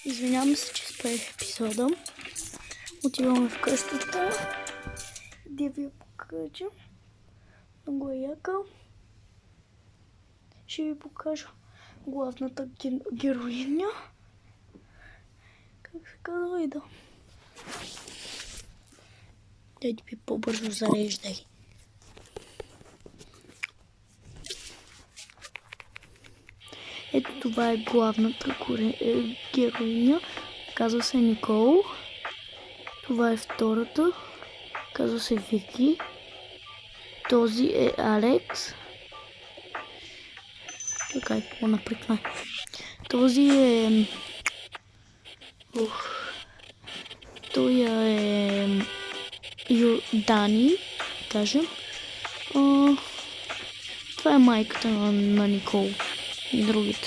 Извинявам се, че спрях епизода. Отиваме в къщата. Да ви покажа. Много е яка. Ще ви покажа главната героиня. Как се казва и да. Дайде ви по-бързо зареждай. Ето това е главната героиня. Казва се Никол. Това е втората. Казва се Вики. Този е Алекс. Така е по-напрекна. Този е... Той е... Дани, кажем. Това е майката на Никол и другите.